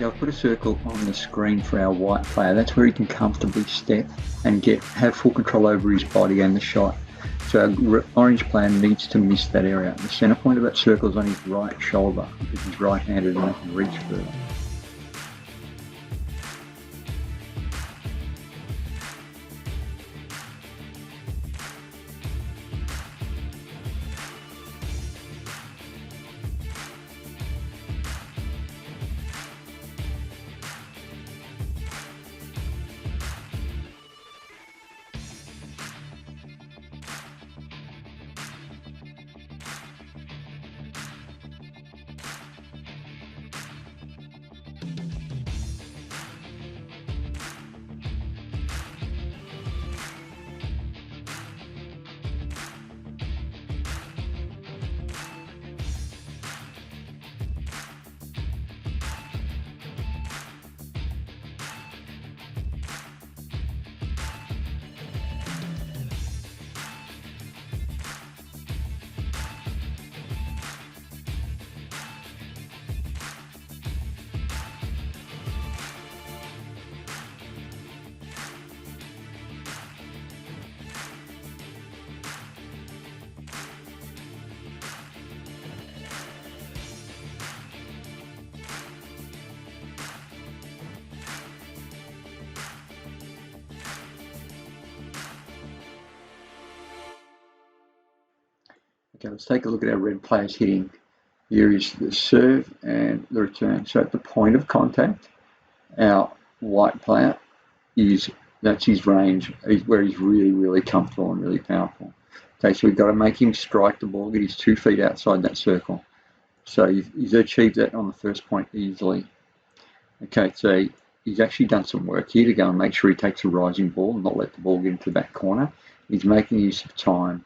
Yeah, I've put a circle on the screen for our white player. That's where he can comfortably step and have full control over his body and the shot. So our orange player needs to miss that area. The centre point of that circle is on his right shoulder because he's right-handed and he can reach further. Okay, let's take a look at our red players hitting. Here is the serve and the return. So at the point of contact, our white player that's his range, where he's really, really comfortable and really powerful. Okay, so we've got to make him strike the ball, get his 2 feet outside that circle. So he's achieved that on the first point easily. Okay, so he's actually done some work here to go and make sure he takes a rising ball and not let the ball get into the back corner. He's making use of time.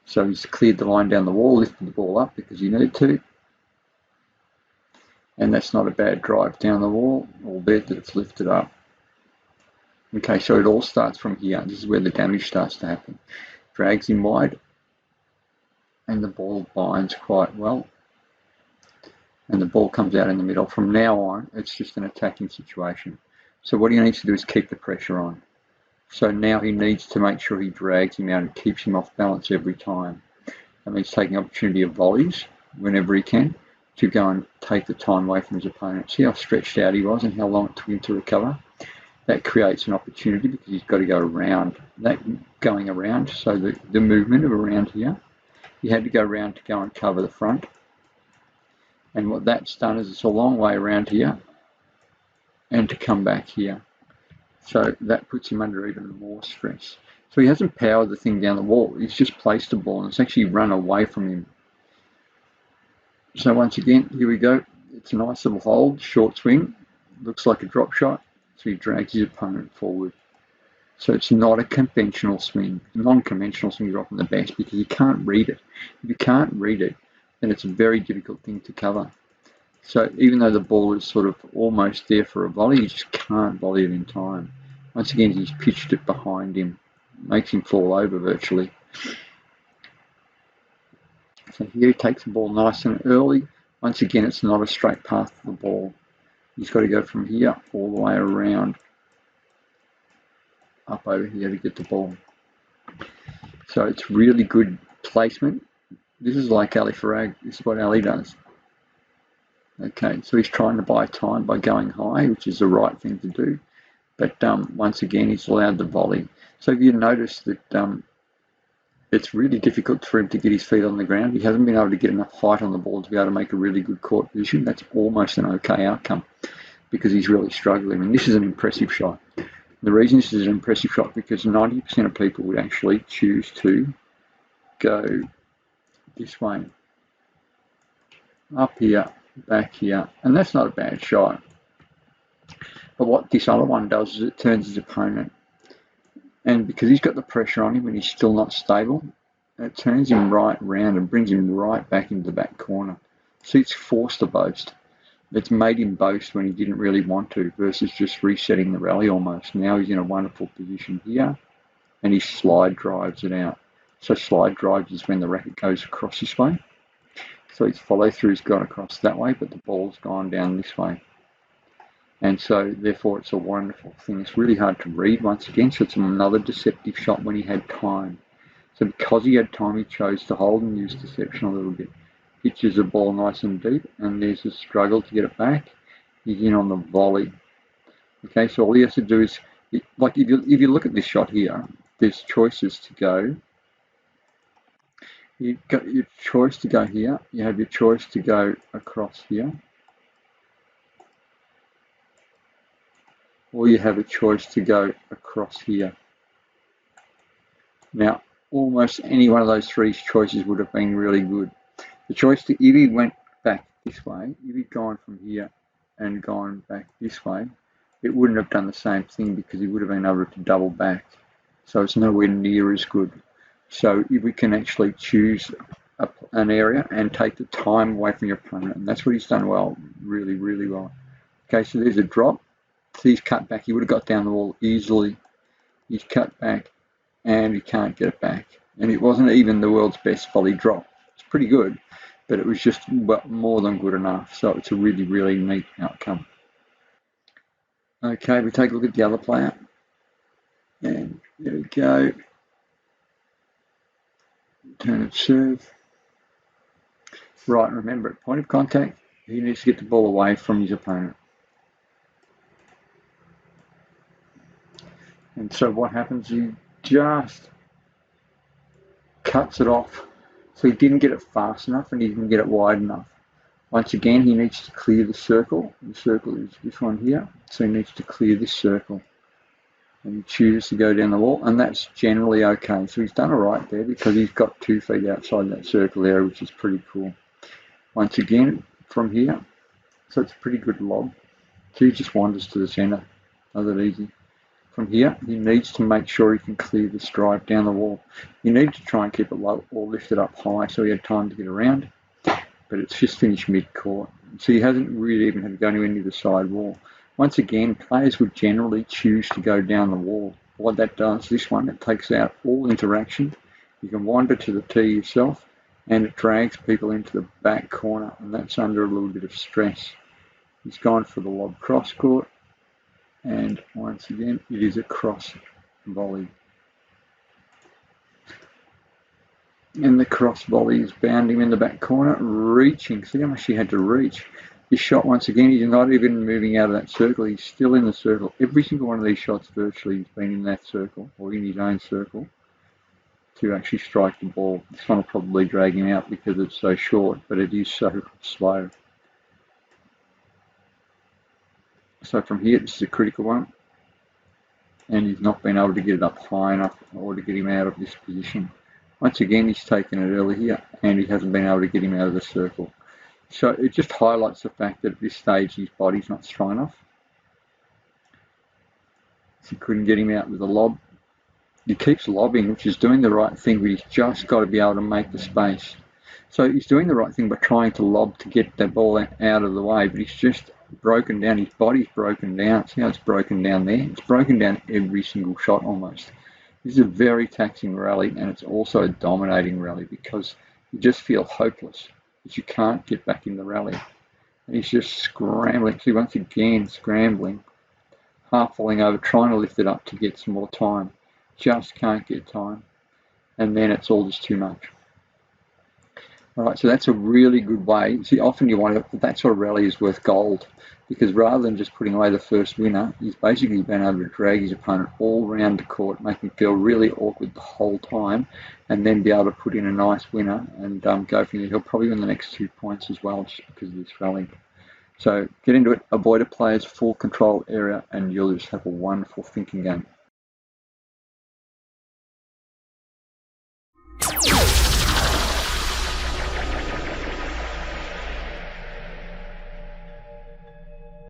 So he's cleared the line down the wall, lifted the ball up because he needed to. And that's not a bad drive down the wall, albeit that it's lifted up. Okay, so it all starts from here. This is where the damage starts to happen. Drags him wide, and the ball binds quite well. And the ball comes out in the middle. From now on, it's just an attacking situation. So what he needs to do is keep the pressure on. So now he needs to make sure he drags him out and keeps him off balance every time. That means taking opportunity of volleys whenever he can to go and take the time away from his opponent. See how stretched out he was and how long it took him to recover? That creates an opportunity because he's got to go around. That going around, so the movement of around here, he had to go around to go and cover the front. And what that's done is it's a long way around here and to come back here. So that puts him under even more stress. So he hasn't powered the thing down the wall. He's just placed the ball and it's actually run away from him. So once again, here we go. It's a nice little hold, short swing. Looks like a drop shot. So he drags his opponent forward. So it's not a conventional swing. Non-conventional swings are often the best because you can't read it. If you can't read it, then it's a very difficult thing to cover. So even though the ball is sort of almost there for a volley, you just can't volley it in time. Once again, he's pitched it behind him, makes him fall over virtually. So here he takes the ball nice and early. Once again, it's not a straight path to the ball. He's got to go from here all the way around, up over here to get the ball. So it's really good placement. This is like Ali Farag. This is what Ali does. Okay, so he's trying to buy time by going high, which is the right thing to do. But once again, he's allowed the volley. So if you notice that it's really difficult for him to get his feet on the ground. He hasn't been able to get enough height on the ball to be able to make a really good court position. That's almost an okay outcome because he's really struggling. And this is an impressive shot. The reason this is an impressive shot because 90% of people would actually choose to go this way. Up here, back here, and that's not a bad shot. But what this other one does is it turns his opponent, and because he's got the pressure on him and he's still not stable, it turns him right round and brings him right back into the back corner. So it's forced a boast. It's made him boast when he didn't really want to versus just resetting the rally almost. Now he's in a wonderful position here and he slide drives it out. So slide drives is when the racket goes across this way. So his follow through's gone across that way, but the ball's gone down this way. And so therefore it's a wonderful thing. It's really hard to read once again, so it's another deceptive shot when he had time. So because he had time, he chose to hold and use deception a little bit. Pitches the ball nice and deep, and there's a struggle to get it back. He's in on the volley. Okay, so all he has to do is, like if you look at this shot here, there's choices to go. You've got your choice to go here. You have your choice to go across here. Or you have a choice to go across here. Now, almost any one of those three choices would have been really good. The choice to, if he went back this way, if he'd gone from here and gone back this way, it wouldn't have done the same thing because he would have been able to double back. So it's nowhere near as good. So if we can actually choose an area and take the time away from your opponent, and that's what he's done well, really, really well. Okay, so there's a drop. So he's cut back. He would have got down the wall easily. He's cut back, and he can't get it back. And it wasn't even the world's best volley drop. It's pretty good, but it was just more than good enough. So it's a really, really neat outcome. Okay, we take a look at the other player. And there we go. Turn and serve. Right, remember at point of contact, he needs to get the ball away from his opponent. And so what happens, he just cuts it off. So he didn't get it fast enough and he didn't get it wide enough. Once again, he needs to clear the circle. The circle is this one here. So he needs to clear this circle. And he chooses to go down the wall, and that's generally okay. So he's done all right there because he's got 2 feet outside that circle area, which is pretty cool. Once again, from here, so it's a pretty good lob. So he just wanders to the center. Not that easy. From here, he needs to make sure he can clear this drive down the wall. You need to try and keep it low or lift it up high so he had time to get around, but it's just finished mid-court. So he hasn't really even had to go anywhere near the side wall. Once again, players would generally choose to go down the wall. What that does, this one, it takes out all interaction. You can wander to the tee yourself, and it drags people into the back corner, and that's under a little bit of stress. He's gone for the lob cross court. And once again, it is a cross volley. And the cross volley has bound him in the back corner, reaching. See how much he had to reach. His shot, once again, he's not even moving out of that circle. He's still in the circle. Every single one of these shots, virtually, he's been in that circle, or in his own circle, to actually strike the ball. This one will probably drag him out because it's so short, but it is so slow. So from here, this is a critical one, and he's not been able to get it up high enough or to get him out of this position. Once again, he's taken it early here, and he hasn't been able to get him out of the circle. So it just highlights the fact that at this stage, his body's not strong enough. So he couldn't get him out with a lob. He keeps lobbing, which is doing the right thing, but he's just got to be able to make the space. So he's doing the right thing by trying to lob to get the ball out of the way, but he's just broken down. His body's broken down. See how it's broken down there? It's broken down every single shot almost. This is a very taxing rally, and it's also a dominating rally because you just feel hopeless that you can't get back in the rally. And he's just scrambling. See, once again, scrambling, half falling over, trying to lift it up to get some more time. Just can't get time. And then it's all just too much. All right, so that's a really good way. See, often you wonder if that sort of rally is worth gold, because rather than just putting away the first winner, he's basically been able to drag his opponent all around the court, make him feel really awkward the whole time, and then be able to put in a nice winner and go from there. He'll probably win the next 2 points as well, just because of this rally. So get into it, avoid a player's full control area, and you'll just have a wonderful thinking game.